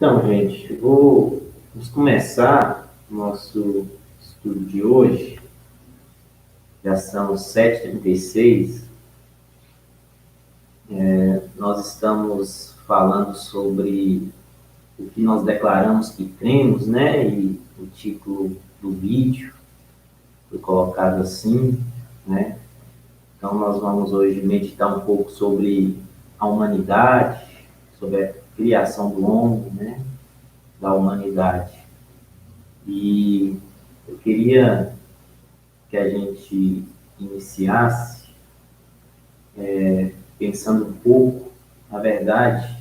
Então, gente, vamos começar o nosso estudo de hoje. Já são 7h36. Nós estamos falando sobre o que nós declaramos que cremos, né? E o título do vídeo foi colocado assim, né? Então, nós vamos hoje meditar um pouco sobre a humanidade, sobre a criação do homem, né? Da humanidade. E eu queria que a gente iniciasse pensando um pouco, na verdade,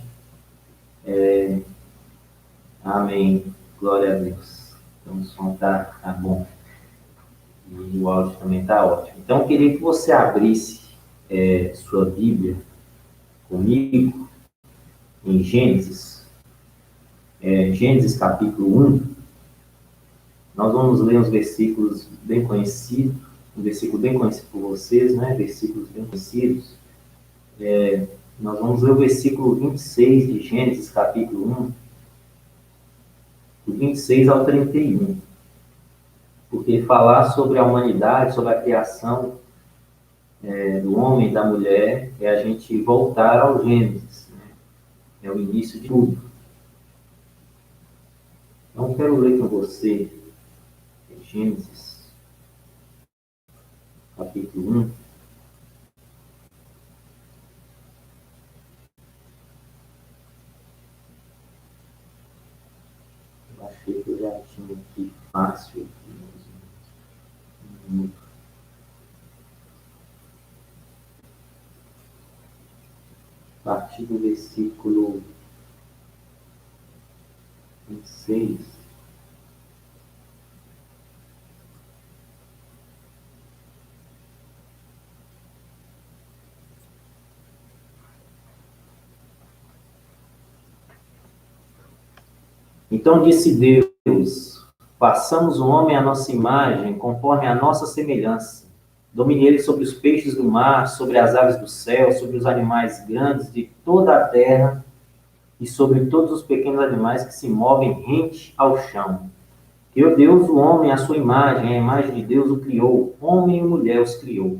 amém, glória a Deus. Então o som tá bom e o áudio também está ótimo. Então eu queria que você abrisse sua Bíblia comigo em Gênesis capítulo 1. Nós vamos ler uns versículos bem conhecidos, um versículo bem conhecido por vocês, né? Versículos bem conhecidos. Nós vamos ler o versículo 26 de Gênesis, capítulo 1, do 26 ao 31. Porque falar sobre a humanidade, sobre a criação do homem e da mulher, é a gente voltar ao Gênesis, né? É o início de tudo. Então, eu quero ler com você Gênesis, capítulo 1. Eu achei que eu já tinha aqui fácil. A partir do versículo 26. Então disse Deus: façamos o homem à nossa imagem, conforme a nossa semelhança. Domine ele sobre os peixes do mar, sobre as aves do céu, sobre os animais grandes de toda a terra e sobre todos os pequenos animais que se movem rente ao chão. Criou Deus o homem à sua imagem, a imagem de Deus o criou, homem e mulher os criou.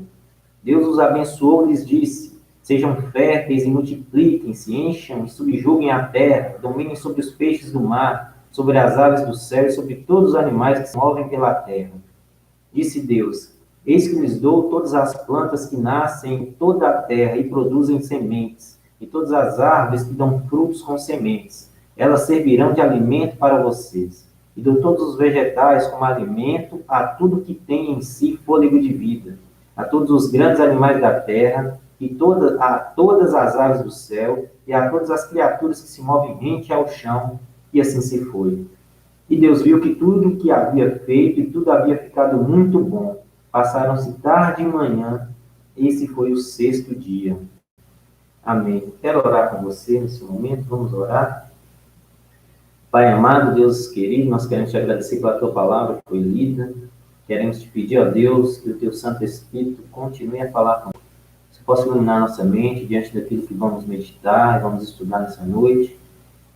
Deus os abençoou e lhes disse: sejam férteis e multipliquem-se, encham e subjuguem a terra, dominem sobre os peixes do mar, sobre as aves do céu e sobre todos os animais que se movem pela terra. Disse Deus: eis que lhes dou todas as plantas que nascem em toda a terra e produzem sementes, e todas as árvores que dão frutos com sementes. Elas servirão de alimento para vocês. E dou todos os vegetais como alimento a tudo que tem em si fôlego de vida, a todos os grandes animais da terra, a todas as aves do céu, e a todas as criaturas que se movem rente ao chão. E assim se foi. E Deus viu que tudo o que havia feito e tudo havia ficado muito bom. Passaram-se tarde e manhã. Esse foi o 6º dia. Amém. Quero orar com você nesse momento. Vamos orar. Pai amado, Deus querido, nós queremos te agradecer pela tua palavra que foi lida. Queremos te pedir, ó Deus, que o teu Santo Espírito continue a falar conosco. Que você possa iluminar nossa mente diante daquilo que vamos meditar e vamos estudar nessa noite,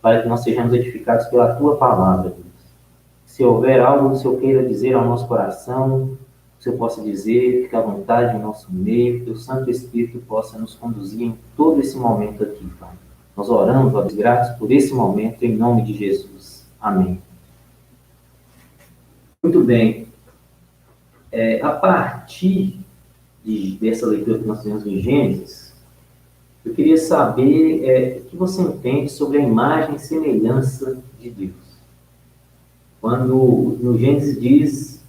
para que nós sejamos edificados pela tua palavra, Deus. Se houver algo que o Senhor queira dizer ao nosso coração, que o Senhor possa dizer, fique à vontade em nosso meio, que o Santo Espírito possa nos conduzir em todo esse momento aqui, Pai. Nós oramos, ó Deus, gratos por esse momento, em nome de Jesus. Amém. Muito bem. A partir dessa leitura que nós temos em Gênesis, eu queria saber o que você entende sobre a imagem e semelhança de Deus. Quando no Gênesis diz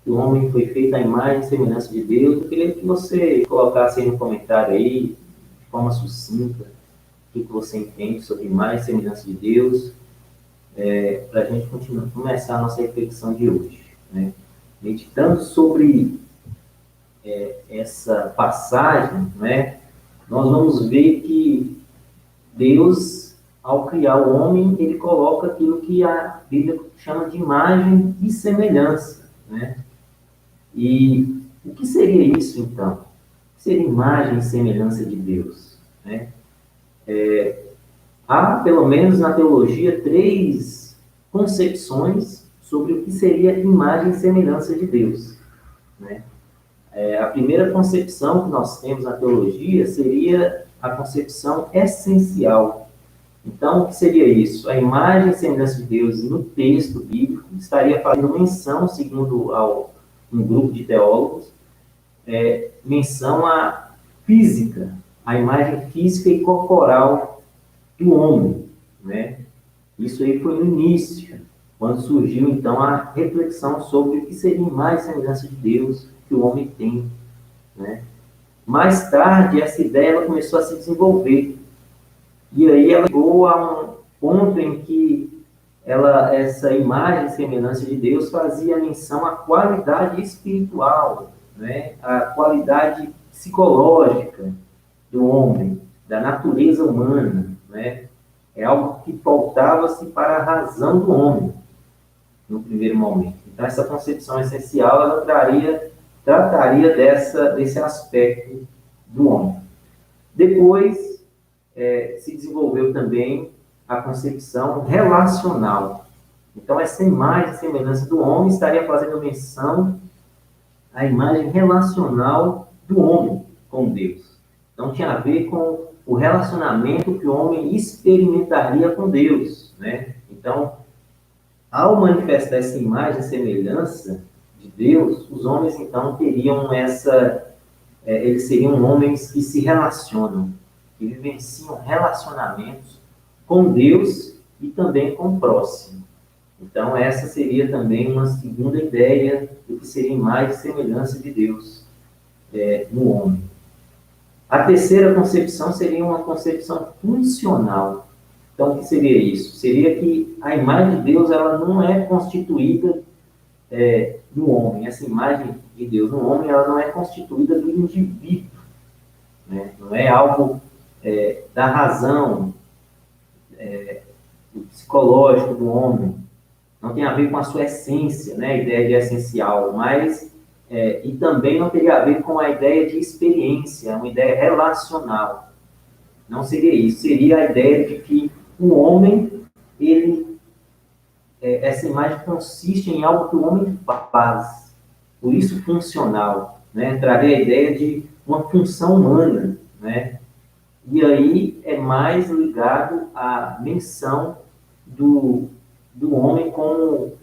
que o homem foi feito à imagem e semelhança de Deus, eu queria que você colocasse aí no comentário aí, de forma sucinta, o que você entende sobre a imagem e semelhança de Deus, para a gente começar a nossa reflexão de hoje, né? Meditando sobre essa passagem, né, nós vamos ver que Deus, ao criar o homem, ele coloca aquilo que a Bíblia chama de imagem e semelhança, né? E o que seria isso, então? O que seria imagem e semelhança de Deus, né? Há, pelo menos na teologia, três concepções sobre o que seria imagem e semelhança de Deus, né? A primeira concepção que nós temos na teologia seria a concepção essencial. Então, o que seria isso? A imagem e semelhança de Deus no texto bíblico estaria fazendo menção, segundo um grupo de teólogos, menção à física, à imagem física e corporal do homem, né? Isso aí foi no início, quando surgiu, então, a reflexão sobre o que seria imagem e semelhança de Deus que o homem tem, né? Mais tarde, essa ideia ela começou a se desenvolver. E aí ela chegou a um ponto em que essa imagem e semelhança de Deus fazia menção à qualidade espiritual, né? À qualidade psicológica do homem, da natureza humana, né? É algo que faltava-se para a razão do homem, no primeiro momento. Então, essa concepção essencial, ela trataria desse aspecto do homem. Depois, se desenvolveu também a concepção relacional. Então, essa imagem e semelhança do homem estaria fazendo menção à imagem relacional do homem com Deus. Então, tinha a ver com o relacionamento que o homem experimentaria com Deus, né? Então, ao manifestar essa imagem e semelhança de Deus, os homens, então, teriam eles seriam homens que se relacionam, que vivenciam relacionamentos com Deus e também com o próximo. Então, essa seria também uma segunda ideia do que seria imagem e semelhança de Deus no homem. A terceira concepção seria uma concepção funcional. Então, o que seria isso? Seria que a imagem de Deus ela não é constituída no homem. Essa imagem de Deus no homem ela não é constituída do indivíduo, né? Não é algo da razão, do psicológico do homem. Não tem a ver com a sua essência, né? A ideia de essencial, mas e também não teria a ver com a ideia de experiência, uma ideia relacional. Não seria isso. Seria a ideia de que o homem, essa imagem consiste em algo que o homem faz. Por isso, funcional, né? Traria a ideia de uma função humana, né? E aí é mais ligado à menção do homem como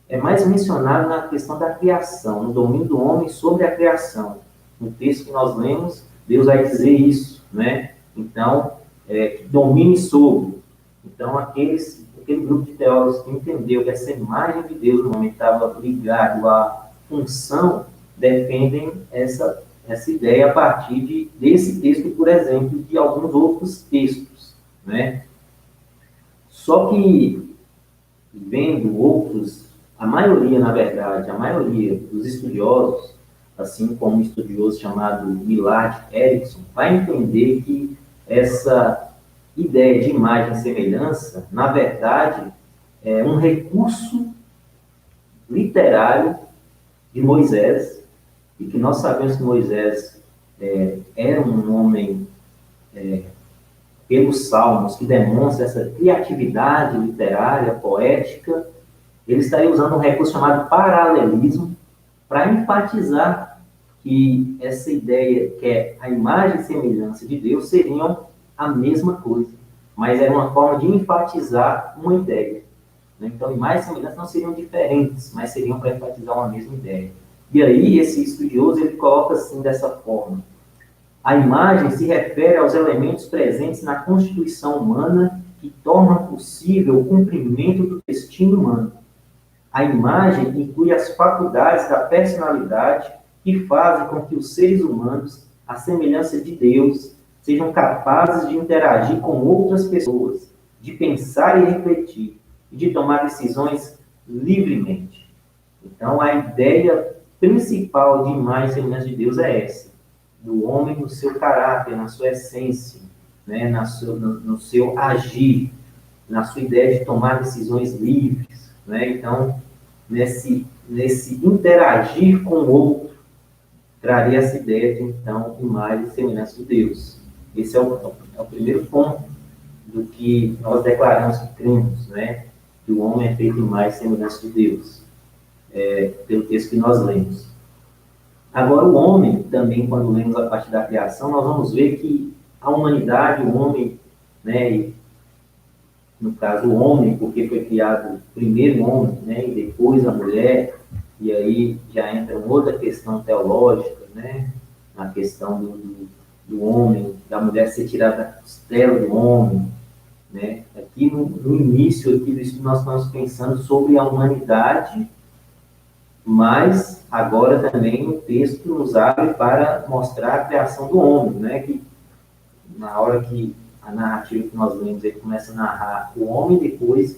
é mais mencionado na questão da criação, no domínio do homem sobre a criação. No texto que nós lemos, Deus vai dizer isso, né? Então, que domine sobre. Então, aquele grupo de teólogos que entendeu que essa imagem de Deus no homem estava ligado à função, defendem essa ideia a partir desse texto, por exemplo, de alguns outros textos, né? Só que, vendo outros, a maioria dos estudiosos, assim como um estudioso chamado Millard Erickson, vai entender que essa ideia de imagem e semelhança, na verdade, é um recurso literário de Moisés, e que nós sabemos que Moisés era um homem, pelos salmos, que demonstra essa criatividade literária, poética. Ele estaria usando um recurso chamado paralelismo para enfatizar que essa ideia, que é a imagem e semelhança de Deus, seriam a mesma coisa, mas era uma forma de enfatizar uma ideia. Então, imagem e semelhança não seriam diferentes, mas seriam para enfatizar uma mesma ideia. E aí, esse estudioso, ele coloca assim, dessa forma: a imagem se refere aos elementos presentes na constituição humana que tornam possível o cumprimento do destino humano. A imagem inclui as faculdades da personalidade que fazem com que os seres humanos, à semelhança de Deus, sejam capazes de interagir com outras pessoas, de pensar e refletir, e de tomar decisões livremente. Então, a ideia principal de imagem e semelhança de Deus é essa: do homem no seu caráter, na sua essência, né? No seu agir, na sua ideia de tomar decisões livres, né? Então, nesse interagir com o outro, traria essa ideia de, então, imagem e semelhança de Deus. Esse é o primeiro ponto do que nós declaramos que cremos, né? Que o homem é feito em mais semelhança de Deus, pelo texto que nós lemos. Agora, o homem, também, quando lemos a partir da criação, nós vamos ver que a humanidade, o homem, né, e, no caso o homem, porque foi criado primeiro o homem, né, e depois a mulher, e aí já entra uma outra questão teológica, né, na questão do homem, da mulher ser tirada da costela do homem, né. Aqui no início aqui disso nós estamos pensando sobre a humanidade, mas agora também o texto nos abre para mostrar a criação do homem, né? Que na hora que a narrativa que nós lemos, ele começa a narrar o homem, depois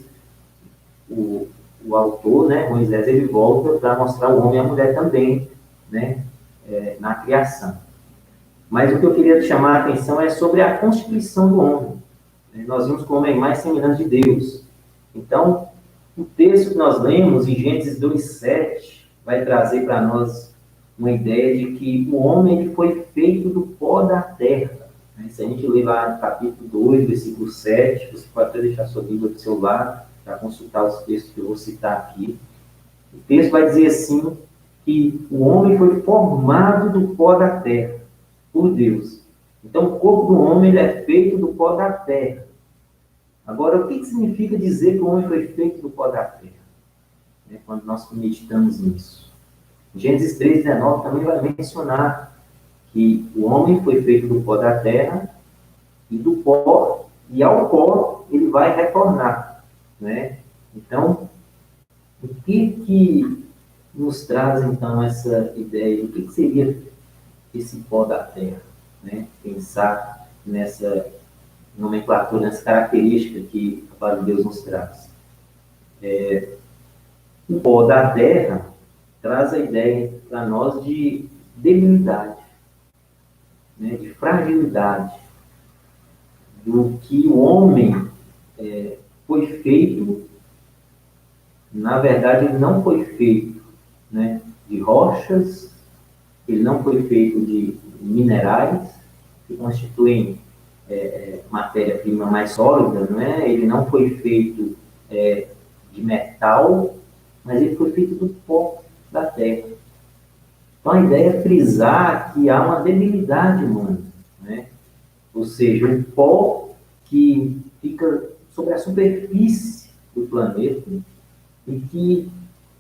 o autor, né, Moisés, ele volta para mostrar o homem e a mulher também, né, na criação. Mas o que eu queria chamar a atenção é sobre a constituição do homem. Nós vimos que o homem é mais semelhante de Deus. Então, o texto que nós lemos em Gênesis 2:7 vai trazer para nós uma ideia de que o homem ele foi feito do pó da terra. Se a gente ler lá no capítulo 2, versículo 7, você pode até deixar sua Bíblia do seu lado para consultar os textos que eu vou citar aqui. O texto vai dizer assim, que o homem foi formado do pó da terra, por Deus. Então, o corpo do homem ele é feito do pó da terra. Agora, o que significa dizer que o homem foi feito do pó da terra? Quando nós meditamos nisso. Gênesis 3:19 também vai mencionar que o homem foi feito do pó da terra e do pó, e ao pó ele vai retornar, né? Então, o que nos traz, então, essa ideia? O que seria esse pó da terra? Né? Pensar nessa nomenclatura, nessa característica que a palavra de Deus nos traz. O pó da terra traz a ideia para nós de debilidade, né? De fragilidade, do que o homem foi feito. Na verdade, ele não foi feito, né, de rochas, ele não foi feito de minerais, que constituem matéria-prima mais sólida, né? Ele não foi feito de metal, mas ele foi feito do pó da terra. Então, a ideia é frisar que há uma debilidade humana, né? Ou seja, um pó que fica sobre a superfície do planeta e que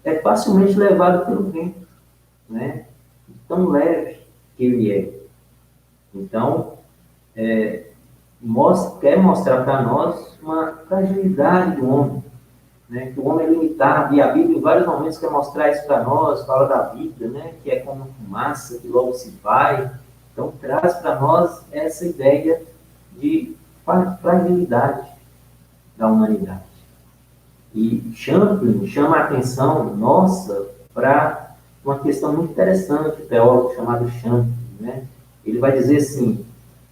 é facilmente levado pelo vento, né? Tão leve que ele é. Então, quer mostrar para nós uma fragilidade do homem, né? Que o homem é limitado, e a Bíblia em vários momentos quer mostrar isso para nós, fala da vida, né? Que é como fumaça, que logo se vai. Então, traz para nós essa ideia de fragilidade da humanidade. E Champlin chama a atenção nossa para uma questão muito interessante, o teólogo chamado Champlin, né? Ele vai dizer assim,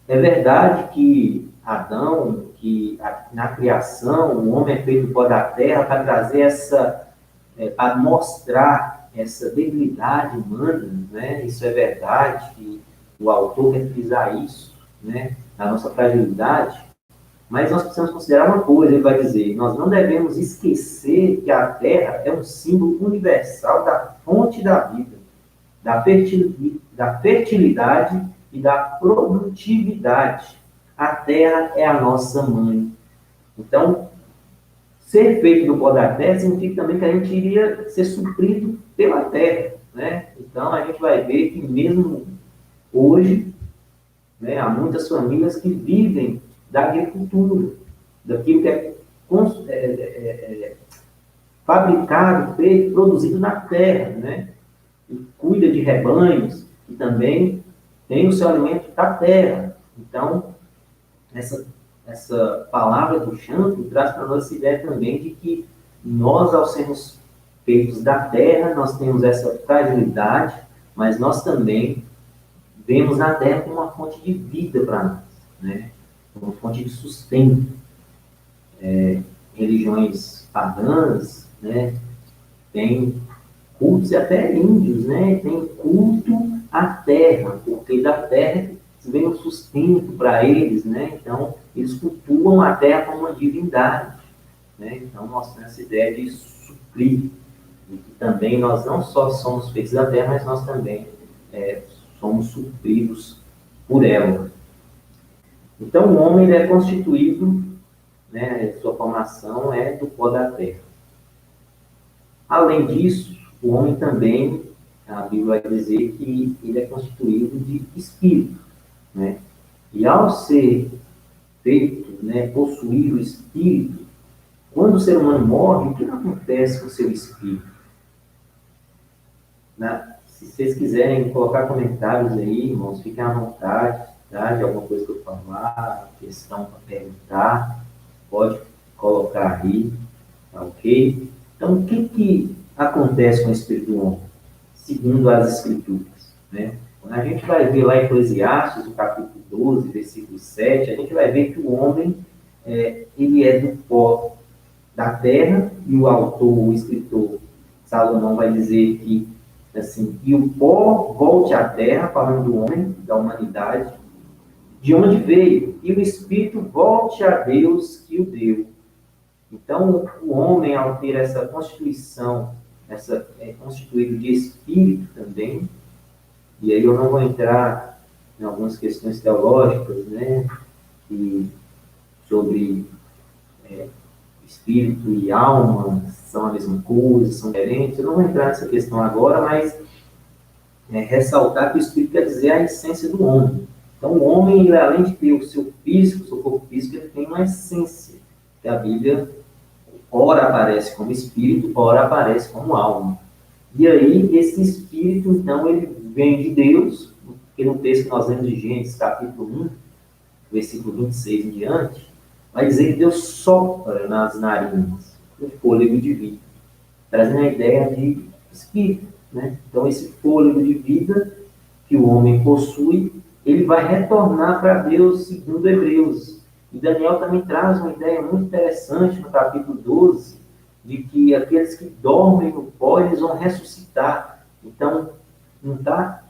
é verdade que Adão, que na criação o homem é feito do pó da terra para trazer para mostrar essa debilidade humana, né? Isso é verdade, que o autor quer frisar isso, né? A nossa fragilidade, mas nós precisamos considerar uma coisa, ele vai dizer, nós não devemos esquecer que a terra é um símbolo universal da fonte da vida, da fertilidade e da produtividade. A terra é a nossa mãe. Então, ser feito do pó da terra significa também que a gente iria ser suprido pela terra, né? Então, a gente vai ver que mesmo hoje, né, há muitas famílias que vivem da agricultura, daquilo que é fabricado, feito, produzido na terra, né? E cuida de rebanhos e também tem o seu alimento da terra. Então, essa palavra do Champlin traz para nós essa ideia também de que nós, ao sermos feitos da terra, nós temos essa fragilidade, mas nós também vemos na terra como uma fonte de vida para nós, né? Uma fonte de sustento. Religiões pagãs, né, tem cultos, e até índios, né, tem culto à terra, porque da terra vem o sustento para eles, né? Então, eles cultuam a terra como uma divindade, né? Então, nós temos essa ideia de suprir, e que também nós não só somos feitos da terra, mas nós também somos supridos por ela. Então, o homem ele é constituído, né, sua formação é do pó da terra. Além disso, o homem também, a Bíblia vai dizer que ele é constituído de espírito, né? E ao ser feito, né, possuir o espírito, quando o ser humano morre, o que acontece com o seu espírito? Se vocês quiserem colocar comentários aí, irmãos, fiquem à vontade, tá? De alguma coisa que eu falar, questão para perguntar, pode colocar aí, tá ok? Então, o que acontece com o espírito do homem, segundo as Escrituras, né? Quando a gente vai ver lá em Eclesiastes, no capítulo 12, versículo 7, a gente vai ver que o homem, ele é do pó da terra, e o autor, o escritor Salomão vai dizer que, assim, e o pó volte à terra, falando do homem, da humanidade, de onde veio, e o espírito volte a Deus que o deu. Então, o homem, ao ter essa constituição, é constituído de espírito também, e aí eu não vou entrar em algumas questões teológicas, né, sobre espírito e alma são a mesma coisa, são diferentes. Eu não vou entrar nessa questão agora, mas ressaltar que o espírito quer dizer a essência do homem. Então, o homem, ele, além de ter o seu físico, o seu corpo físico, ele tem uma essência, que a Bíblia ora aparece como espírito, ora aparece como alma. E aí, esse espírito, então, ele vem de Deus, porque no texto que nós lemos de Gênesis, capítulo 1, versículo 26 em diante, vai dizer que Deus sopra nas narinas o fôlego de vida, trazendo a ideia de espírito, né? Então, esse fôlego de vida que o homem possui, ele vai retornar para Deus, segundo Hebreus. E Daniel também traz uma ideia muito interessante no capítulo 12, de que aqueles que dormem no pó, eles vão ressuscitar. Então, não está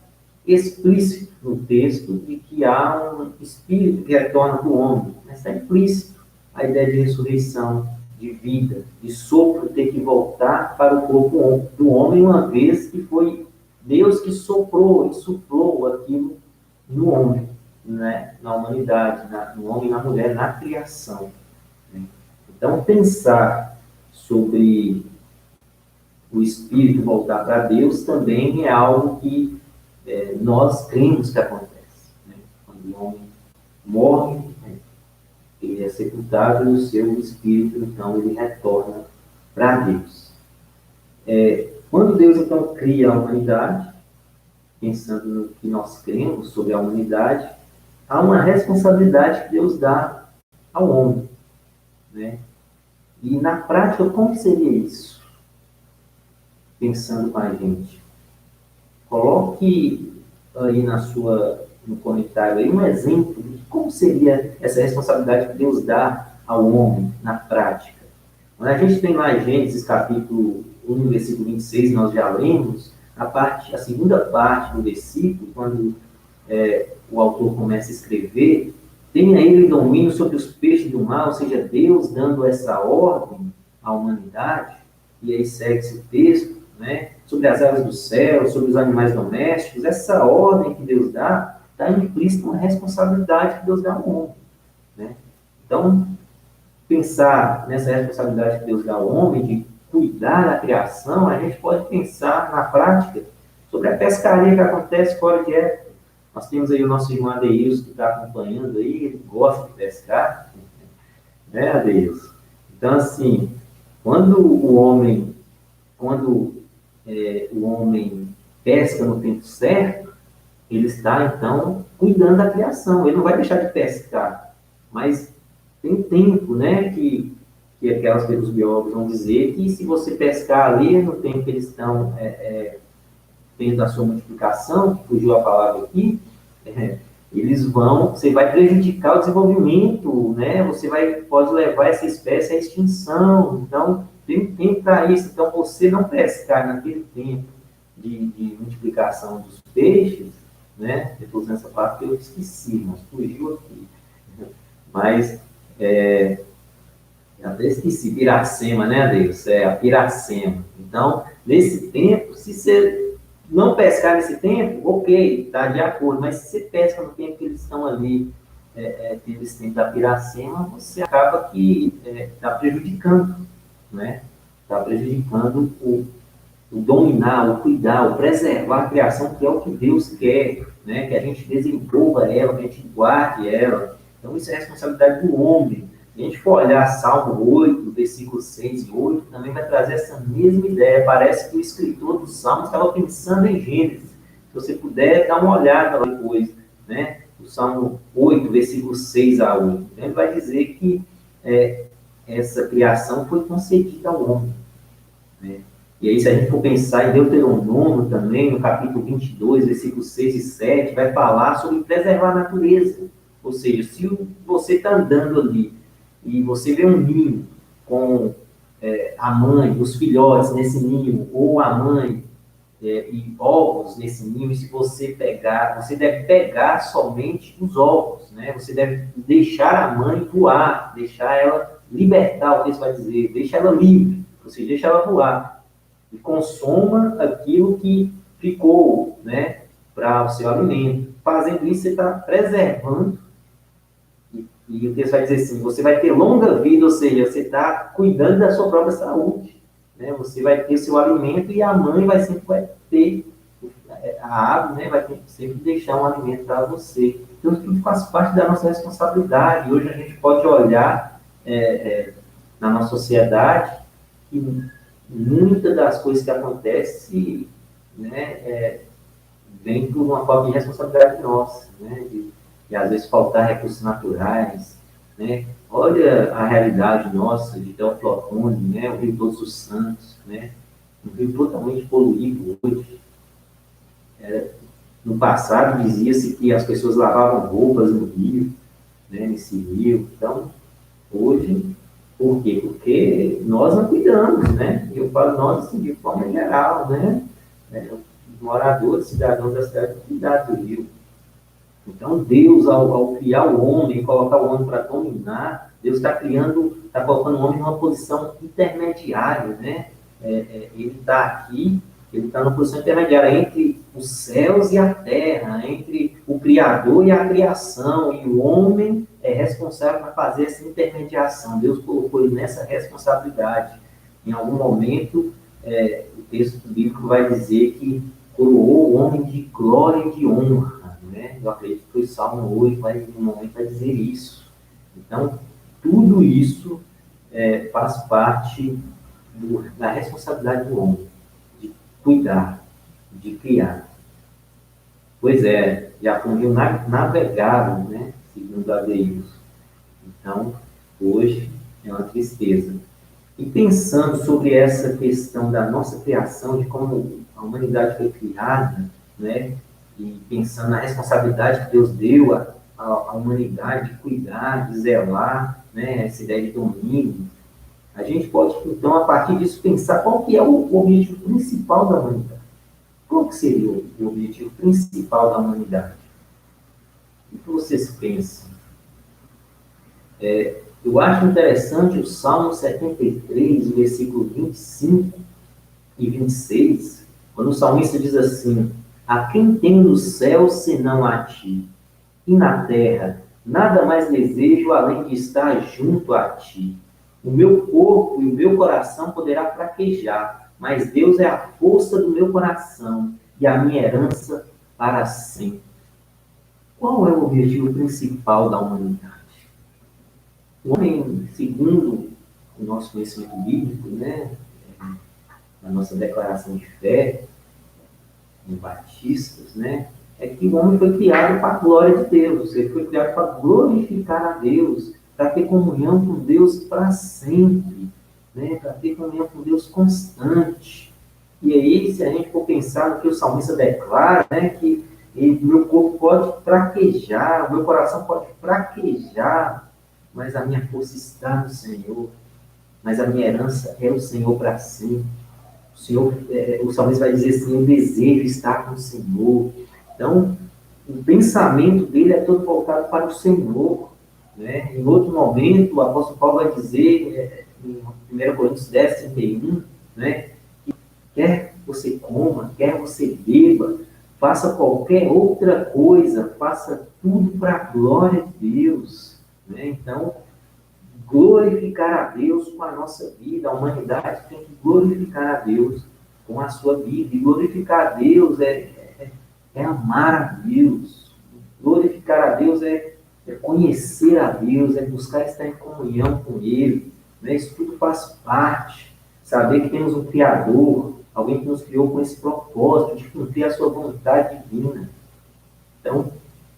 explícito no texto de que há um espírito que retorna do homem, mas está implícito a ideia de ressurreição, de vida, de sopro ter que voltar para o corpo do homem, uma vez que foi Deus que soprou e suplou aquilo no homem, né? Na humanidade, no homem e na mulher, na criação, né? Então, pensar sobre o espírito voltar para Deus também é algo que nós cremos que acontece, né? Quando o homem morre, né, ele é sepultado e o seu espírito, então, ele retorna para Deus. Quando Deus, então, cria a humanidade, pensando no que nós cremos sobre a humanidade, há uma responsabilidade que Deus dá ao homem, né? E na prática, como seria isso? Pensando com a gente. Coloque aí no comentário aí um exemplo de como seria essa responsabilidade que Deus dá ao homem na prática. Quando a gente tem lá em Gênesis capítulo 1, versículo 26, nós já lemos, a segunda parte do versículo, quando o autor começa a escrever, tenha ele domínio sobre os peixes do mar, ou seja, Deus dando essa ordem à humanidade, e aí segue-se o texto, né, sobre as aves do céu, sobre os animais domésticos. Essa ordem que Deus dá está implícita uma responsabilidade que Deus dá ao homem, né? Então, pensar nessa responsabilidade que Deus dá ao homem de cuidar da criação, a gente pode pensar na prática sobre a pescaria que acontece fora de época. Nós temos aí o nosso irmão Adeilson que está acompanhando aí, ele gosta de pescar, né, Adeilson? Então, assim, quando o homem pesca no tempo certo, ele está, então, cuidando da criação. Ele não vai deixar de pescar, mas tem tempo, né, que os biólogos vão dizer que se você pescar ali, no tempo que eles estão tendo a sua multiplicação, que fugiu a palavra aqui, você vai prejudicar o desenvolvimento, né? Pode levar essa espécie à extinção. Então, tem tempo para isso. Então, você não pescar naquele tempo de multiplicação dos peixes, né? Eu estou usando essa palavra porque eu esqueci, mas fugiu aqui. Mas, até esqueci, Piracema, né, Deus? É, a Piracema. Então, nesse tempo, se você não pescar nesse tempo, ok, está de acordo, mas se você pesca no tempo que eles estão ali, tendo esse tempo da Piracema, você acaba que está prejudicando, né? Está prejudicando o dominar, o cuidar, o preservar a criação, que é o que Deus quer, né? Que a gente desenvolva ela, que a gente guarde ela. Então, isso é responsabilidade do homem. Se a gente for olhar Salmo 8, versículos 6 e 8, também vai trazer essa mesma ideia. Parece que o escritor do Salmo estava pensando em Gênesis. Se você puder, dar uma olhada lá depois, né? O Salmo 8, versículos 6 a 8. Então, ele vai dizer que essa criação foi concedida ao homem, né? E aí, se a gente for pensar em Deuteronômio também, no capítulo 22, versículos 6 e 7, vai falar sobre preservar a natureza. Ou seja, se você está andando ali e você vê um ninho com a mãe, os filhotes nesse ninho, ou a mãe e ovos nesse ninho, e se você pegar, você deve pegar somente os ovos, né? Você deve deixar a mãe voar, deixar ela libertar, o que isso vai dizer, deixar ela livre, ou seja, deixar ela voar e consoma aquilo que ficou, né, para o seu alimento. Fazendo isso, você está preservando, e o texto vai dizer assim, você vai ter longa vida, ou seja, você está cuidando da sua própria saúde, né? Você vai ter seu alimento e a mãe vai ter a água, né? Vai ter, sempre deixar um alimento para você. Então, tudo faz parte da nossa responsabilidade. Hoje a gente pode olhar na nossa sociedade e muitas das coisas que acontecem, né, vem por uma falta de responsabilidade nossa, né, de às vezes faltar recursos naturais, né. Olha a realidade nossa de Teófilo Otoni, né, o Rio Todos os Santos, né, um rio totalmente poluído hoje. No passado dizia-se que as pessoas lavavam roupas no rio, né, nesse rio. Então, hoje, por quê? Porque nós não cuidamos, né? Eu falo nós assim, de forma geral, né? Os moradores, cidadãos da cidade, cuidar do rio. Então, Deus, ao criar o homem, colocar o homem para dominar, Deus está colocando o homem numa posição intermediária, né? Ele está aqui, ele está numa posição intermediária entre os céus e a terra, entre o Criador e a criação, e o homem é responsável por fazer essa intermediação. Deus colocou ele nessa responsabilidade. Em algum momento, o texto bíblico vai dizer que coroou o homem de glória e de honra, né? Eu acredito que foi Salmo 8, mas em um momento vai dizer isso. Então, tudo isso faz parte da responsabilidade do homem, de cuidar, de criar. Pois é, já foi um rio navegável, né? Segundo Adeilson. Então, hoje é uma tristeza. E pensando sobre essa questão da nossa criação, de como a humanidade foi criada, né? E pensando na responsabilidade que Deus deu à humanidade de cuidar, de zelar, né? Essa ideia de domínio, a gente pode, então, a partir disso, pensar qual que é o objetivo principal da humanidade. Qual que seria o objetivo principal da humanidade? O que vocês pensam? Eu acho interessante o Salmo 73, versículo 25 e 26, quando o salmista diz assim: a quem tem nos céus senão a ti, e na terra nada mais desejo além de estar junto a ti. O meu corpo e o meu coração poderá fraquejar, mas Deus é a força do meu coração e a minha herança para sempre. Qual é o objetivo principal da humanidade? O homem, segundo o nosso conhecimento bíblico, né, na nossa declaração de fé, em batistas, né, é que o homem foi criado para a glória de Deus, ele foi criado para glorificar a Deus, para ter comunhão com Deus para sempre, né, para ter comunhão com Deus constante. E aí, se a gente for pensar no que o salmista declara, né, que o meu corpo pode fraquejar, o meu coração pode fraquejar, mas a minha força está no Senhor, mas a minha herança é o Senhor para sempre. O salmista vai dizer assim: eu desejo estar com o Senhor. Então, o pensamento dele é todo voltado para o Senhor. Né? Em outro momento, o apóstolo Paulo vai dizer, em 1 Coríntios 10, 31, né? Que quer você coma, quer você beba, faça qualquer outra coisa, faça tudo para a glória de Deus. Né? Então, glorificar a Deus com a nossa vida. A humanidade tem que glorificar a Deus com a sua vida. E glorificar a Deus é amar a Deus. Glorificar a Deus é conhecer a Deus, é buscar estar em comunhão com Ele. Né? Isso tudo faz parte. Saber que temos um Criador, alguém que nos criou com esse propósito de cumprir a sua vontade divina. Então,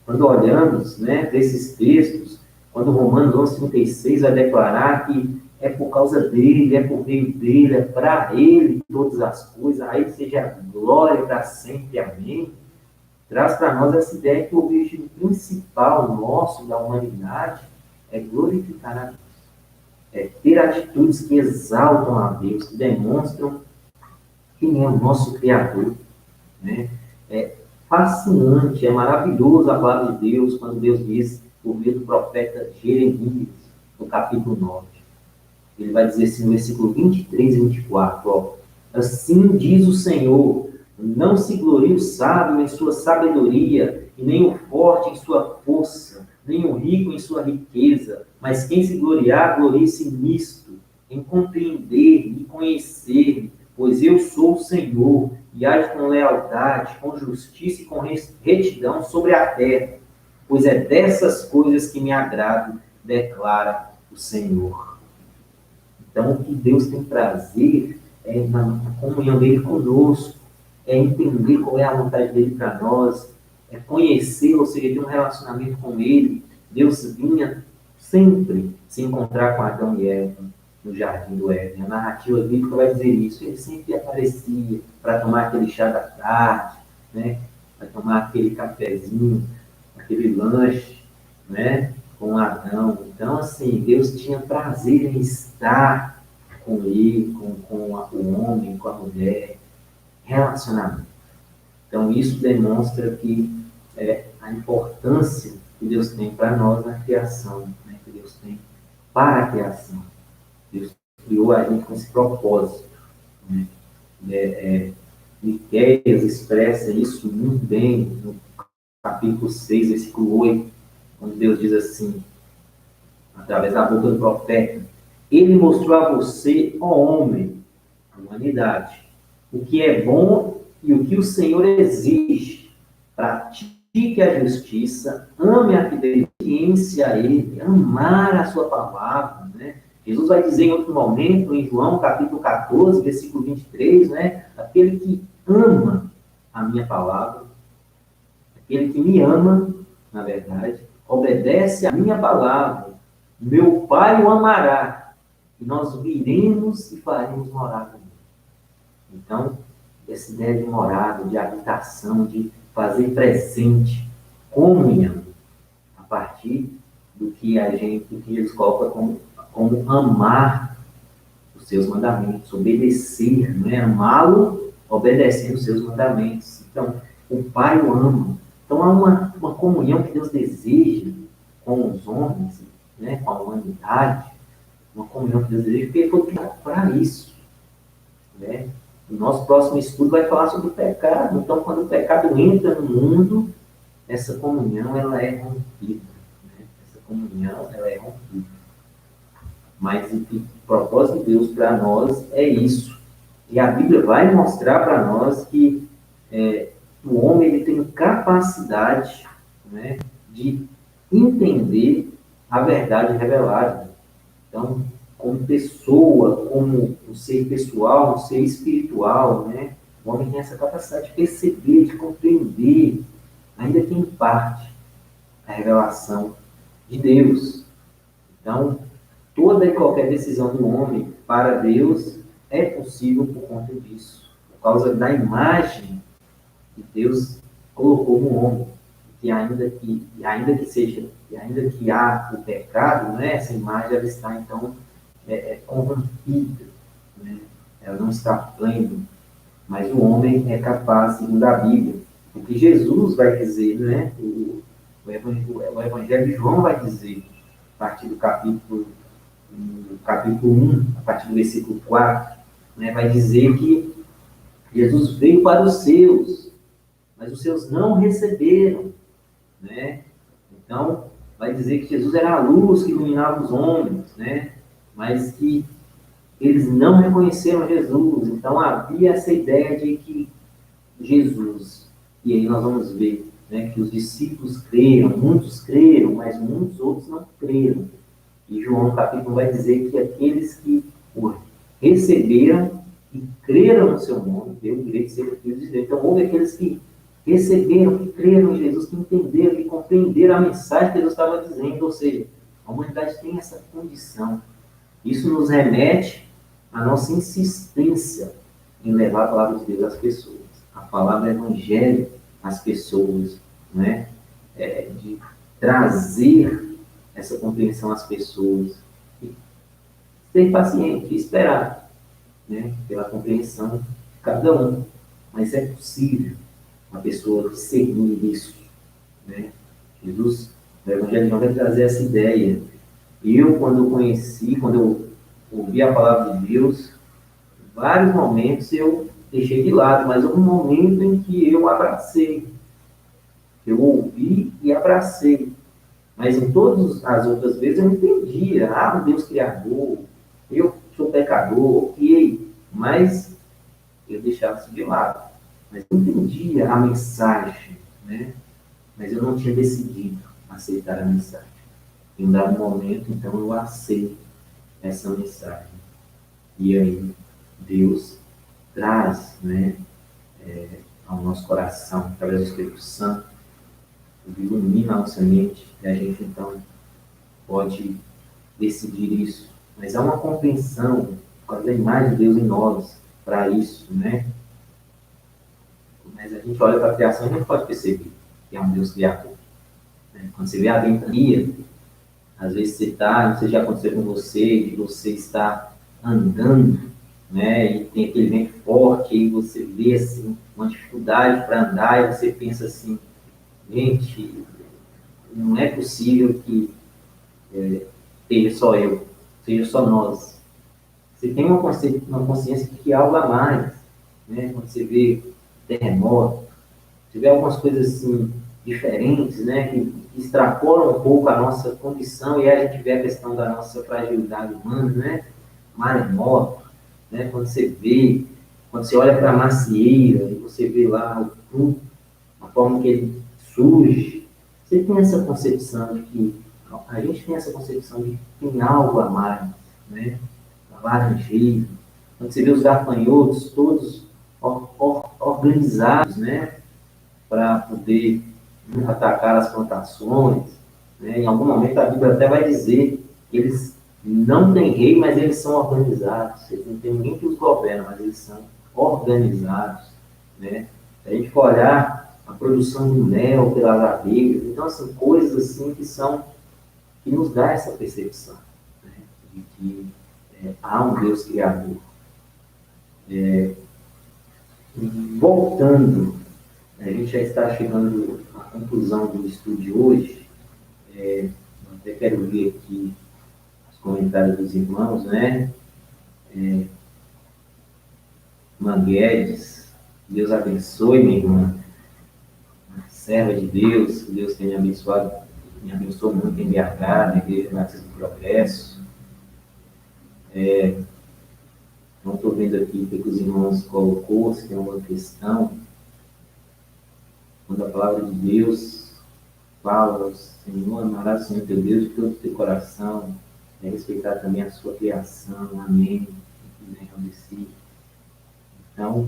quando olhamos, né, desses textos, quando Romanos 11:36 vai declarar que é por causa dele, é por meio dele, é para ele todas as coisas, a ele seja a glória para sempre, amém. Traz para nós essa ideia que o objetivo principal nosso, da humanidade, é glorificar a Deus. É ter atitudes que exaltam a Deus, que demonstram quem é o nosso Criador. Né? É fascinante, é maravilhoso a palavra de Deus, quando Deus diz, por meio do profeta Jeremias, no capítulo 9. Ele vai dizer assim, no versículo 23 e 24, ó, assim diz o Senhor, não se glorie o sábio em sua sabedoria, e nem o forte em sua força, nem o rico em sua riqueza, mas quem se gloriar, glorie-se nisto, em compreender e conhecer, pois eu sou o Senhor, e age com lealdade, com justiça e com retidão sobre a terra, pois é dessas coisas que me agrado, declara o Senhor. Então, o que Deus tem prazer é na comunhão dele conosco, é entender qual é a vontade dele para nós, é conhecer, ou seja, ter um relacionamento com ele. Deus vinha sempre se encontrar com Adão e Eva no jardim do Éden. A narrativa bíblica vai dizer isso. Ele sempre aparecia para tomar aquele chá da tarde, né? Para tomar aquele cafezinho, aquele lanche, né? Com Adão. Então, assim, Deus tinha prazer em estar com ele, com o homem, com a mulher, relacionamento. Então, isso demonstra que a importância que Deus tem para nós na criação, né? Que Deus tem para a criação. Deus criou a gente com esse propósito. Né? Miqueias expressa isso muito bem no capítulo 6, versículo 8, quando Deus diz assim, através da boca do profeta, ele mostrou a você, ó homem, a humanidade, o que é bom e o que o Senhor exige. Pratique a justiça, ame a fidelidade a Ele, amar a sua palavra. Né? Jesus vai dizer em outro momento, em João capítulo 14, versículo 23, né? Aquele que ama a minha palavra, aquele que me ama, na verdade, obedece a minha palavra. Meu Pai o amará, e nós viremos e faremos morada nele. Então, essa ideia de morada, de habitação, de fazer presente, comunhão, a partir do que eles colocam como amar os seus mandamentos, obedecer, né? Amá-lo, obedecendo os seus mandamentos. Então, o Pai o ama. Então, há uma comunhão que Deus deseja com os homens, né? Com a humanidade, uma comunhão que Deus deseja, porque ele foi criado para isso. Né? O nosso próximo estudo vai falar sobre o pecado. Então, quando o pecado entra no mundo, essa comunhão ela é rompida. Né? Essa comunhão ela é rompida. Mas o propósito de Deus para nós é isso. E a Bíblia vai mostrar para nós que o homem ele tem capacidade, né, de entender a verdade revelada. Então, como pessoa, como um ser pessoal, um ser espiritual, né? O homem tem essa capacidade de perceber, de compreender, ainda que em parte, a revelação de Deus. Então, toda e qualquer decisão do homem para Deus é possível por conta disso, por causa da imagem que Deus colocou no homem. Que ainda que há o pecado, né? Essa imagem ela está então corrompida, né? Ela não está plena, mas o homem é capaz, segundo a Bíblia, o que Jesus vai dizer, né? O Evangelho de João vai dizer, a partir do capítulo 1, a partir do versículo 4, né, vai dizer que Jesus veio para os seus, mas os seus não receberam, né? Então, vai dizer que Jesus era a luz que iluminava os homens, né? Mas que eles não reconheceram Jesus. Então, havia essa ideia de que Jesus, e aí nós vamos ver, né, que os discípulos creram, muitos creram, mas muitos outros não creram. E João capítulo vai dizer que aqueles que o receberam e creram no seu nome, deu o direito de ser filhos de Deus. Então, houve aqueles que receberam, que creram em Jesus, que entenderam, que compreenderam a mensagem que Deus estava dizendo. Ou seja, a humanidade tem essa condição. Isso nos remete à nossa insistência em levar a palavra de Deus às pessoas, a palavra evangelho às pessoas, né? De trazer essa compreensão às pessoas, e ser paciente e esperar, né? Pela compreensão de cada um. Mas é possível uma pessoa discernir isso, né? Jesus, o Evangelho de João vai trazer essa ideia. Eu, quando eu ouvi a palavra de Deus, em vários momentos eu deixei de lado, mas houve um momento em que eu abracei. Eu ouvi e abracei. Mas em todas as outras vezes eu entendia. Um Deus Criador, eu sou pecador, ok. Mas eu deixava isso de lado. Mas eu entendia a mensagem, né? Mas eu não tinha decidido aceitar a mensagem. Em um dado momento, então, eu aceito essa mensagem. E aí, Deus traz, né, ao nosso coração, através do Espírito Santo, ilumina a nossa mente, e a gente, então, pode decidir isso. Mas há uma compreensão, por causa da imagem de Deus em nós, para isso, né? Mas a gente olha para a criação e a gente pode perceber que é um Deus criador. Né? Quando você vê a ventania, às vezes você está, não sei se já aconteceu com você, de você estar andando, né, e tem aquele vento forte, e você vê assim, uma dificuldade para andar, e você pensa assim, gente, não é possível que seja só eu, seja só nós. Você tem uma consciência de que há algo a mais, né? Quando você vê terremoto, você vê algumas coisas assim, diferentes, né, que extrapolam um pouco a nossa condição, e aí a gente vê a questão da nossa fragilidade humana, né? Maremoto, né? Quando você olha para a macieira e você vê lá o fruto, a forma que ele surge, você tem essa concepção de que, a gente tem essa concepção de que tem algo a mais, né? A laranjeira, quando você vê os gafanhotos todos organizados, né? Para poder atacar as plantações, né? Em algum momento a Bíblia até vai dizer que eles não têm rei, mas eles são organizados. Eles não têm ninguém que os governa, mas eles são organizados, né? Se a gente for olhar a produção de mel pelas abelhas, então, assim, coisas assim que nos dá essa percepção, né? De que há um Deus criador. Voltando, a gente já está chegando à conclusão do estudo de hoje. Até quero ver aqui os comentários dos irmãos, né? Manguedes, Deus abençoe, minha irmã, serva de Deus, que Deus tenha abençoado, me abençoou muito em BH, na Igreja Batista do Progresso. Não estou vendo aqui o que os irmãos colocou, se tem alguma questão. Quando a palavra de Deus fala, Senhor, amarás o Senhor teu Deus de todo o teu coração, respeitar também a sua criação, amém, Então,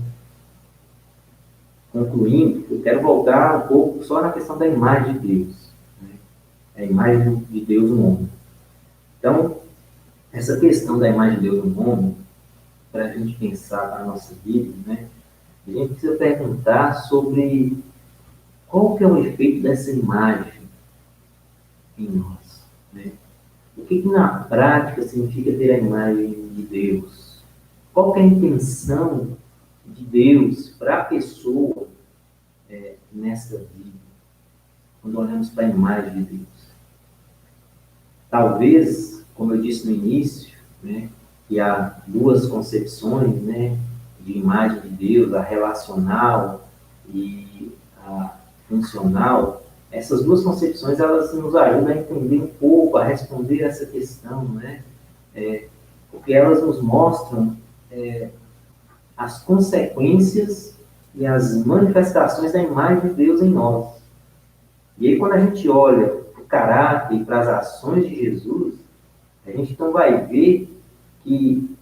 concluindo, eu quero voltar um pouco só na questão da imagem de Deus, né? A imagem de Deus no mundo. Então, essa questão da imagem de Deus no mundo, para a gente pensar na nossa vida, né? A gente precisa perguntar sobre qual que é o efeito dessa imagem em nós, né? O que na prática significa ter a imagem de Deus? Qual que é a intenção de Deus para a pessoa nesta vida, quando olhamos para a imagem de Deus. Talvez, como eu disse no início, né, que há duas concepções, né, de imagem de Deus, a relacional e a funcional. Essas duas concepções, elas nos ajudam a entender um pouco, a responder essa questão, né? Porque elas nos mostram as consequências e as manifestações da imagem de Deus em nós. E aí, quando a gente olha para o caráter e para as ações de Jesus, a gente então vai ver que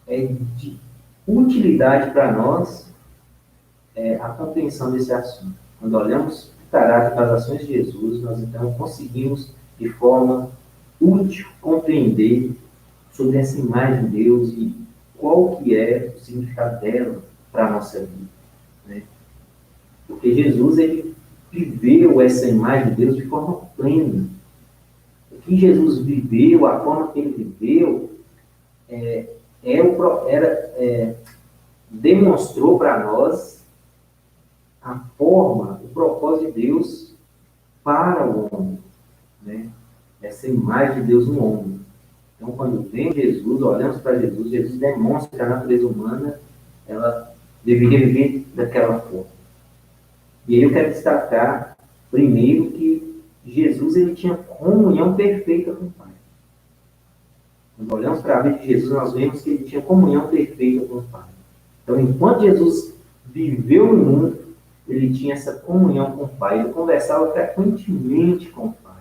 é de utilidade para nós a compreensão desse assunto. Quando olhamos o caráter das ações de Jesus, nós então conseguimos, de forma útil, compreender sobre essa imagem de Deus e qual que é o significado dela para a nossa vida. Né? Porque Jesus, ele viveu essa imagem de Deus de forma plena. O que Jesus viveu, a forma que ele viveu, demonstrou para nós a forma, o propósito de Deus para o homem, né? Essa imagem de Deus no homem. Então, quando vem Jesus, olhamos para Jesus, Jesus demonstra que a natureza humana, ela deveria viver daquela forma. E aí eu quero destacar, primeiro, que Jesus, ele tinha comunhão perfeita com o Pai. Quando olhamos para a vida de Jesus, nós vemos que ele tinha comunhão perfeita com o Pai. Então, enquanto Jesus viveu no mundo, ele tinha essa comunhão com o Pai. Ele conversava frequentemente com o Pai.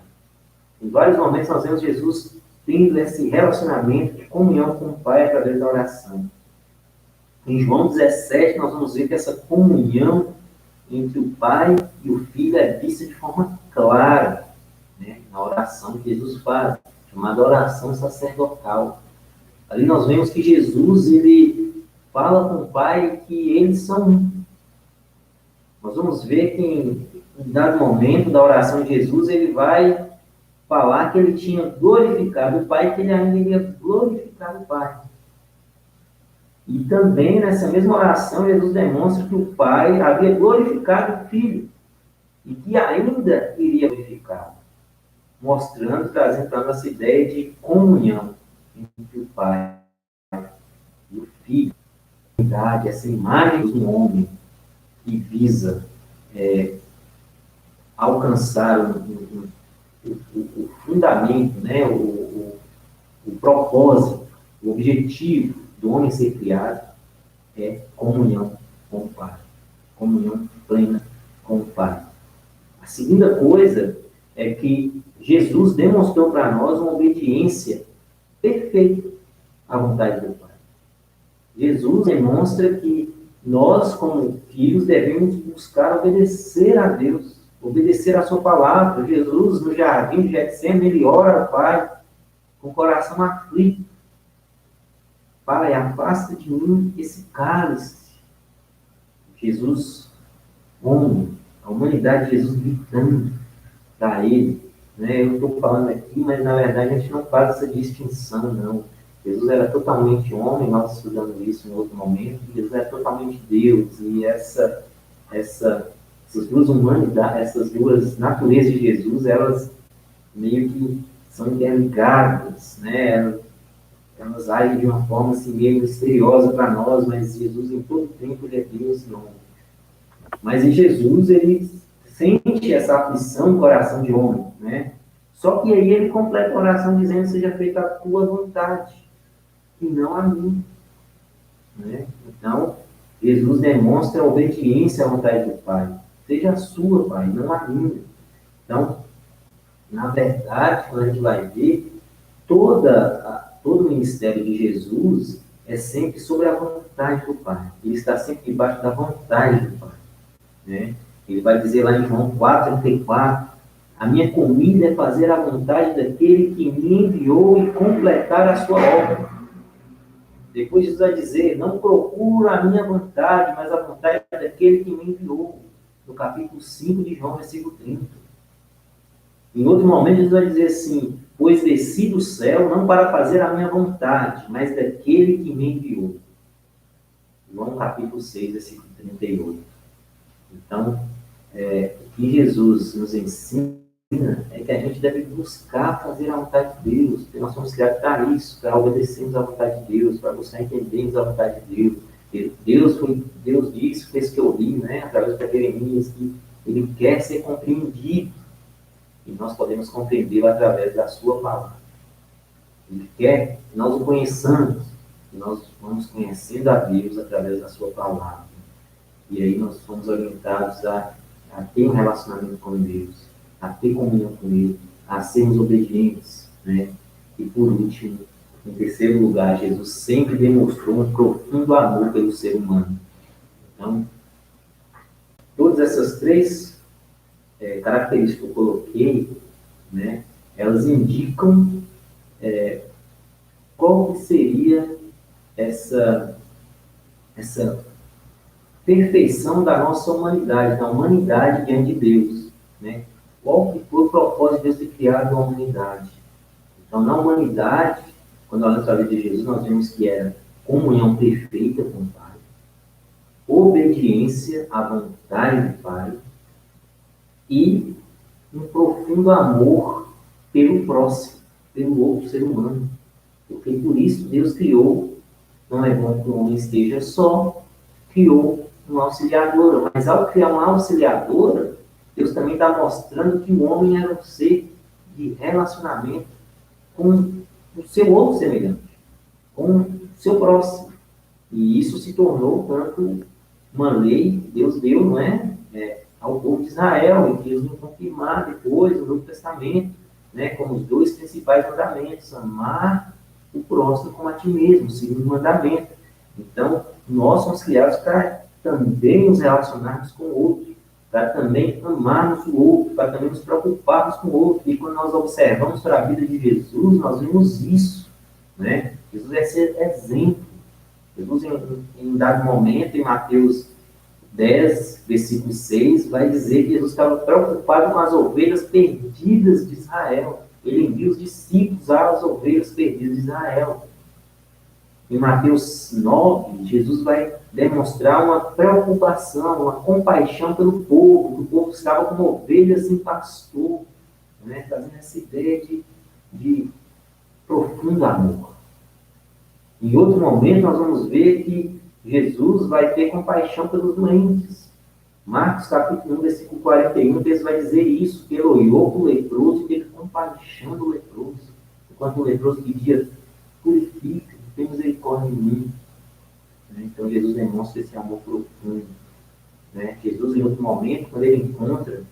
Em vários momentos nós vemos Jesus tendo esse relacionamento de comunhão com o Pai através da oração. Em João 17, nós vamos ver que essa comunhão entre o Pai e o Filho é vista de forma clara, né, na oração que Jesus faz, chamada oração sacerdotal. Ali nós vemos que Jesus, ele fala com o Pai que eles são um. Nós vamos ver que em um dado momento da oração de Jesus, ele vai falar que ele tinha glorificado o Pai, que ele ainda iria glorificar o Pai. E também nessa mesma oração, Jesus demonstra que o Pai havia glorificado o Filho e que ainda iria glorificá-lo, mostrando, trazendo para nós essa ideia de comunhão entre o Pai e o Filho. Essa imagem do homem que visa alcançar o fundamento, né, o propósito, o objetivo do homem ser criado é comunhão com o Pai. Comunhão plena com o Pai. A segunda coisa é que Jesus demonstrou para nós uma obediência perfeita à vontade do Pai. Jesus demonstra que nós, como filhos, devemos buscar obedecer a Deus, obedecer a sua palavra. Jesus, no jardim de Getsêmani, ele ora ao Pai com o coração aflito. Pai, afasta de mim esse cálice. Jesus, homem, a humanidade de Jesus gritando para ele. Né? Eu estou falando aqui, mas na verdade a gente não faz essa distinção, não. Jesus era totalmente homem, nós estudamos isso em outro momento. Jesus era totalmente Deus. E essas duas humanidades, essas duas naturezas de Jesus, elas meio que são interligadas, né? Elas agem de uma forma assim, meio misteriosa para nós, mas Jesus em todo tempo ele é Deus e homem. Mas em Jesus ele sente essa aflição no coração de homem, né? Só que aí ele completa a oração dizendo: seja feita a tua vontade e não a minha. Né? Então, Jesus demonstra a obediência à vontade do Pai. Seja a sua, Pai, não a minha. Então, na verdade, quando a gente vai ver, todo o ministério de Jesus é sempre sobre a vontade do Pai. Ele está sempre debaixo da vontade do Pai. Né? Ele vai dizer lá em João 4:34, a minha comida é fazer a vontade daquele que me enviou e completar a sua obra. Depois Jesus vai dizer, não procuro a minha vontade, mas a vontade daquele que me enviou. No capítulo 5 de João, versículo 30. Em outro momento, Jesus vai dizer assim, pois desci do céu não para fazer a minha vontade, mas daquele que me enviou. João capítulo 6, versículo 38. Então, o que Jesus nos ensina é que a gente deve buscar fazer a vontade de Deus, porque nós somos criados para isso, para obedecermos à vontade de Deus, para buscar entendermos a vontade de Deus. Deus disse, fez que eu li, né, através de Jeremias, que Ele quer ser compreendido, e nós podemos compreendê-lo através da sua palavra. Ele quer que nós o conheçamos, e nós vamos conhecendo a Deus através da sua palavra. E aí nós somos orientados a ter um relacionamento com Deus, a ter comunhão com Ele, a sermos obedientes, né? E por último, em terceiro lugar, Jesus sempre demonstrou um profundo amor pelo ser humano. Então, todas essas três características que eu coloquei, né, elas indicam qual seria essa perfeição da nossa humanidade, da humanidade diante de Deus, né? Qual que foi o propósito de Deus de criar a humanidade? Então, na humanidade, quando olhamos para a vida de Jesus, nós vemos que era comunhão perfeita com o Pai, obediência à vontade do Pai e um profundo amor pelo próximo, pelo outro ser humano. Porque por isso Deus criou, não é bom que o homem esteja só, criou uma auxiliadora. Mas ao criar uma auxiliadora, Deus também está mostrando que o homem era um ser de relacionamento com o seu outro semelhante, com o seu próximo. E isso se tornou tanto uma lei que Deus deu, não é? Ao povo de Israel, e que Deus vai confirmar depois no Novo Testamento, né, como os dois principais mandamentos: amar o próximo como a ti mesmo, o segundo mandamento. Então, nós somos criados para também nos relacionarmos com o outro, para também amarmos o outro, para também nos preocuparmos com o outro. E quando nós observamos para a vida de Jesus, nós vemos isso, né? Jesus é ser exemplo. Jesus, em um dado momento, em Mateus 10, versículo 6, vai dizer que Jesus estava preocupado com as ovelhas perdidas de Israel. Ele envia os discípulos às ovelhas perdidas de Israel. Em Mateus 9, Jesus vai demonstrar uma preocupação, uma compaixão pelo povo, que o povo estava como ovelhas sem pastor, né? Trazendo essa ideia de profundo amor. Em outro momento, nós vamos ver que Jesus vai ter compaixão pelos doentes. Marcos capítulo 1, versículo 41, Deus vai dizer isso, que ele olhou para o leproso e teve compaixão do leproso. Enquanto o leproso pedia: purifica, tem misericórdia em mim. Então Jesus demonstra esse amor profundo. Jesus, em outro momento, quando ele encontra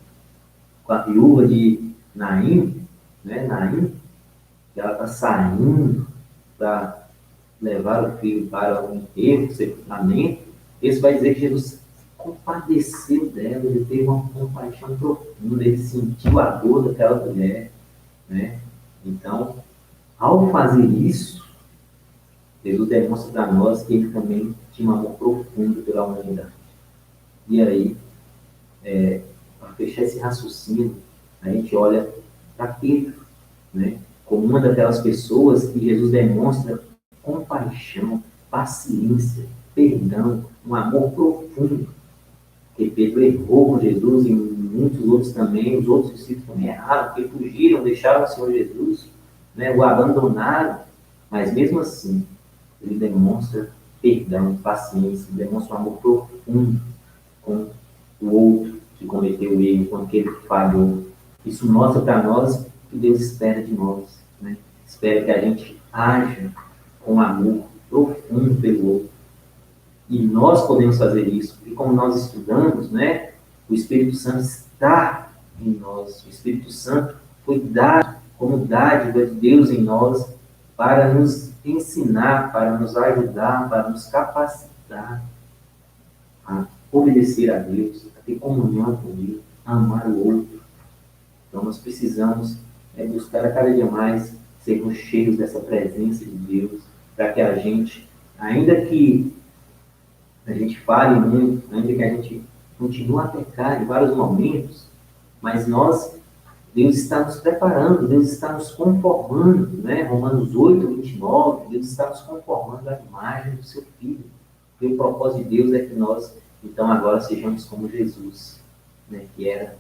com a viúva de Naim, que ela está saindo para levar o filho para o enterro, o sepultamento, ele vai dizer que Jesus compadeceu dela, ele teve uma compaixão profunda, ele sentiu a dor daquela mulher, né? Então, ao fazer isso, Jesus demonstra para nós que ele também tinha um amor profundo pela humanidade. E aí, para fechar esse raciocínio, a gente olha para Pedro, né? Como uma daquelas pessoas que Jesus demonstra compaixão, paciência, perdão, um amor profundo. Porque Pedro errou com Jesus e muitos outros também, os outros discípulos também erraram, porque fugiram, deixaram o Senhor Jesus, o abandonaram. Mas mesmo assim, ele demonstra perdão, paciência, demonstra um amor profundo com o outro que cometeu o erro, com aquele que falhou. Isso mostra para nós que Deus espera de nós, né? Espera que a gente haja com amor profundo pelo outro. E nós podemos fazer isso, porque como nós estudamos, o Espírito Santo está em nós. O Espírito Santo foi dado como dádiva de Deus em nós para nos ensinar, para nos ajudar, para nos capacitar a obedecer a Deus, a ter comunhão com Deus, a amar o outro. Então nós precisamos buscar a cada dia mais sermos cheios dessa presença de Deus, para que a gente, ainda que a gente fale muito, ainda que a gente continue a pecar em vários momentos, mas Deus está nos preparando, Deus está nos conformando, Romanos 8, 29, Deus está nos conformando à imagem do seu Filho. E o propósito de Deus é que nós Então agora sejamos como Jesus, né, que era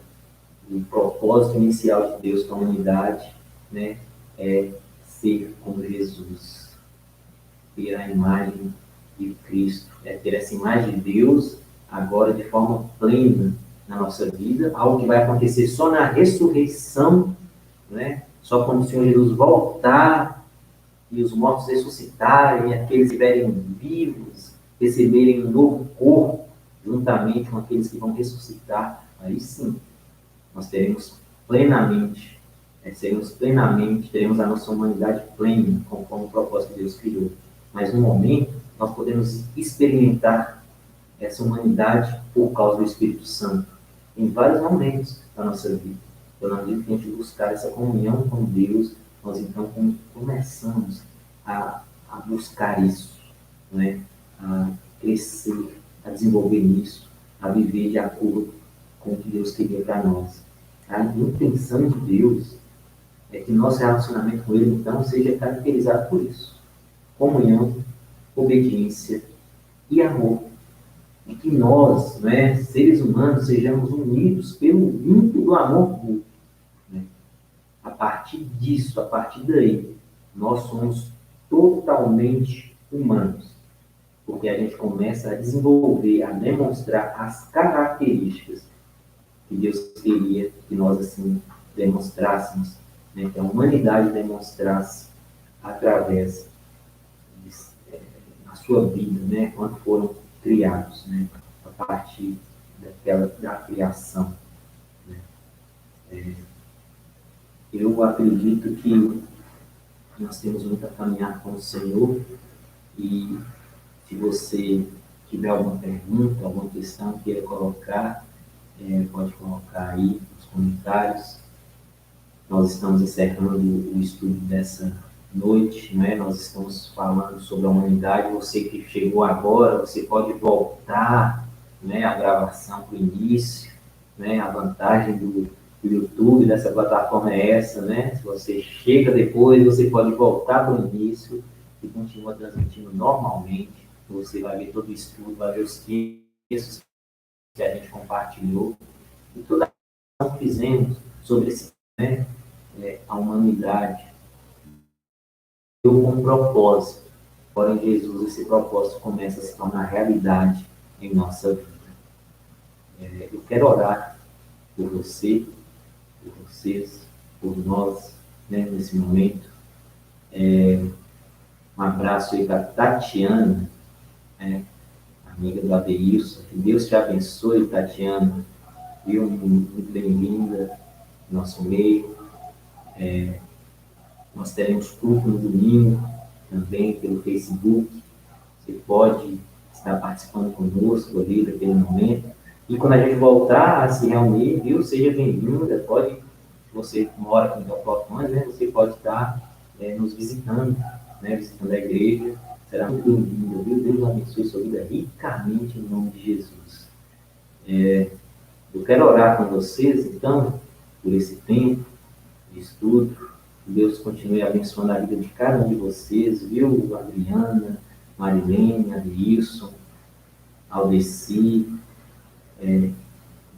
o propósito inicial de Deus para a humanidade, né, é ser como Jesus, ter a imagem de Cristo, é ter essa imagem de Deus agora de forma plena na nossa vida, algo que vai acontecer só na ressurreição, né? Só quando o Senhor Jesus voltar e os mortos ressuscitarem, e aqueles que estiverem vivos receberem um novo corpo, juntamente com aqueles que vão ressuscitar, aí sim, nós teremos plenamente, teremos a nossa humanidade plena, conforme o propósito que Deus criou. Mas no momento, nós podemos experimentar essa humanidade por causa do Espírito Santo, em vários momentos da nossa vida. Então, na medida que a gente buscar essa comunhão com Deus, nós então começamos a buscar isso, né? A crescer, a desenvolver nisso, a viver de acordo com o que Deus queria para nós. A intenção de Deus é que nosso relacionamento com Ele, então, seja caracterizado por isso. Comunhão, obediência e amor. E que nós, né, seres humanos, sejamos unidos pelo vínculo do amor mútuo. Né? A partir disso, a partir daí, nós somos totalmente humanos. Porque a gente começa a desenvolver, a demonstrar as características que Deus queria que nós, assim, demonstrássemos, né, que a humanidade demonstrasse através da sua vida, né, quando foram criados, né, a partir da criação. Né. Eu acredito que nós temos muito a caminhar com o Senhor, e se você tiver alguma pergunta, alguma questão que queira colocar, pode colocar aí nos comentários. Nós estamos encerrando o estudo dessa noite, né? Nós estamos falando sobre a humanidade. Você que chegou agora, você pode voltar, né, a gravação para o início, né? A vantagem do YouTube, dessa plataforma é essa, né? Se você chega depois, você pode voltar para o início e continua transmitindo normalmente. Você vai ver todo o estudo, vai ver os textos que a gente compartilhou e toda a ação que fizemos sobre esse, né, a humanidade. Eu com um propósito, porém Jesus, esse propósito começa a se tornar realidade em nossa vida. Eu quero orar por você, por vocês, por nós, né, nesse momento. Um abraço aí para a Tatiana, né, amiga do Adeilson. Que Deus te abençoe, Tatiana. Viu? Muito bem-vinda ao nosso meio. Nós teremos culto no domingo, também pelo Facebook. Você pode estar participando conosco ali daquele momento. E quando a gente voltar a se reunir, viu? Seja bem-vinda. Pode, você mora aqui em Teoflotões, né? Você pode estar nos visitando, né? Visitando a igreja. Será muito bem-vinda, viu? Deus abençoe sua vida ricamente em nome de Jesus. Eu quero orar com vocês, então, por esse tempo de estudo. Deus continue abençoando a vida de cada um de vocês, viu? Adriana, Marilene, Adilson, Aldeci,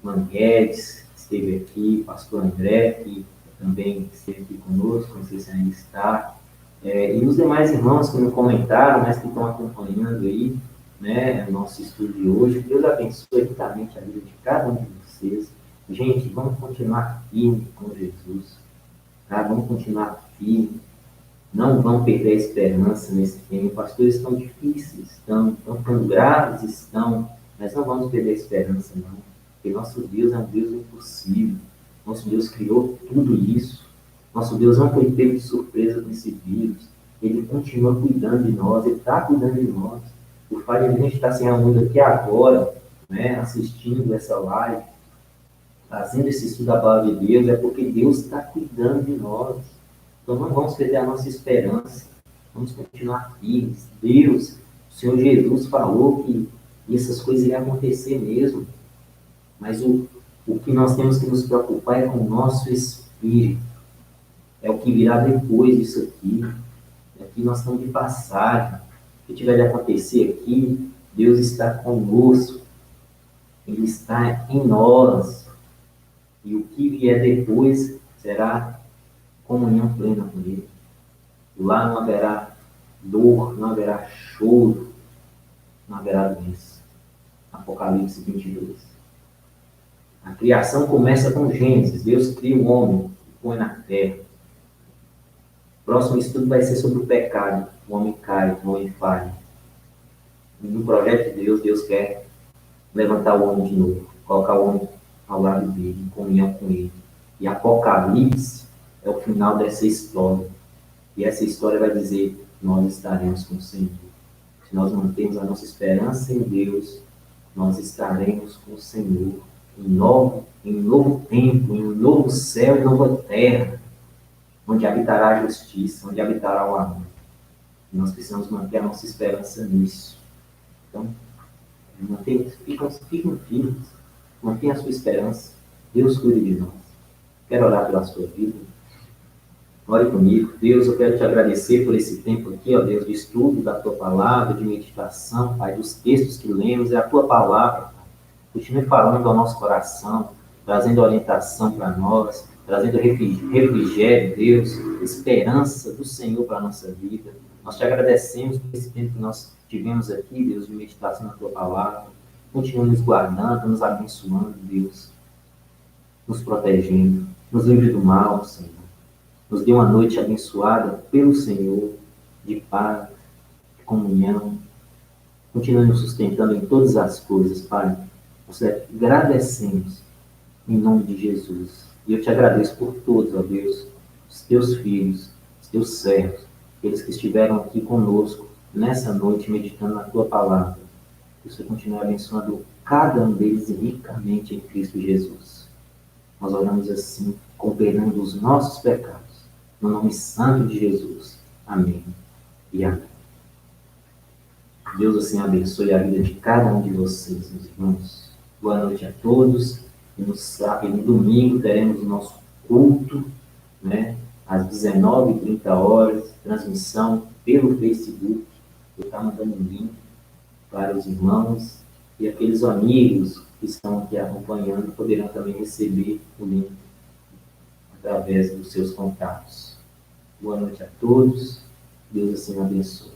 Manguedes, que esteve aqui, pastor André, que também esteve aqui conosco, não sei se ainda está, e os demais irmãos que não comentaram, mas que estão acompanhando aí, né, o nosso estudo de hoje. Deus abençoe ricamente a vida de cada um de vocês. Gente, vamos continuar firme com Jesus, tá? Vamos continuar firme, não vamos perder a esperança nesse tempo. As coisas estão difíceis, estão ficando graves, mas não vamos perder a esperança, não. Porque nosso Deus é um Deus impossível. Nosso Deus criou tudo isso. Nosso Deus não foi pego de surpresa com esse vírus. Ele continua cuidando de nós, Ele está cuidando de nós. O fato de a gente estar se reunindo aqui agora, né, assistindo essa live, fazendo esse estudo da palavra de Deus, é porque Deus está cuidando de nós. Então não vamos perder a nossa esperança. Vamos continuar firmes. Deus, o Senhor Jesus falou que essas coisas iriam acontecer mesmo. Mas o que nós temos que nos preocupar é com o nosso espírito. É o que virá depois disso aqui. Aqui nós estamos de passagem. O que tiver de acontecer aqui, Deus está conosco. Ele está em nós. E o que vier depois será comunhão plena com Ele. Lá não haverá dor, não haverá choro, não haverá doença. Apocalipse 22. A criação começa com Gênesis. Deus cria o homem e põe na terra. O próximo estudo vai ser sobre o pecado. O homem cai, o homem falha. E no projeto de Deus, Deus quer levantar o homem de novo, colocar o homem ao lado dele, em comunhão com ele. E Apocalipse é o final dessa história. E essa história vai dizer: nós estaremos com o Senhor. Se nós mantemos a nossa esperança em Deus, nós estaremos com o Senhor em um novo tempo, em um novo céu e nova terra, onde habitará a justiça, onde habitará o amor. E nós precisamos manter a nossa esperança nisso. Então, fiquem firmes, mantenha a sua esperança. Deus cuida de nós. Quero orar pela sua vida. Ore comigo. Deus, eu quero te agradecer por esse tempo aqui, ó Deus, de estudo da tua palavra, de meditação, Pai, dos textos que lemos, é a tua palavra, Pai. Continue falando ao nosso coração, trazendo orientação para nós, trazendo refrigério, Deus, esperança do Senhor para a nossa vida. Nós te agradecemos por esse tempo que nós tivemos aqui, Deus, de meditação na tua palavra. Continue nos guardando, nos abençoando, Deus, nos protegendo, nos livre do mal, Senhor. Nos dê uma noite abençoada pelo Senhor, de paz, de comunhão. Continue nos sustentando em todas as coisas, Pai. Nós te agradecemos em nome de Jesus. E eu te agradeço por todos, ó Deus, os teus filhos, os teus servos, aqueles que estiveram aqui conosco nessa noite meditando na tua palavra. Que o Senhor continue abençoando cada um deles ricamente em Cristo Jesus. Nós oramos assim, com o perdão dos nossos pecados. No nome santo de Jesus. Amém e amém. Deus assim abençoe a vida de cada um de vocês, meus irmãos. Boa noite a todos. E no domingo teremos o nosso culto, né? Às 19h30, transmissão pelo Facebook. Eu estou mandando um link para os irmãos e aqueles amigos que estão aqui acompanhando poderão também receber o link através dos seus contatos. Boa noite a todos. Deus assim abençoe.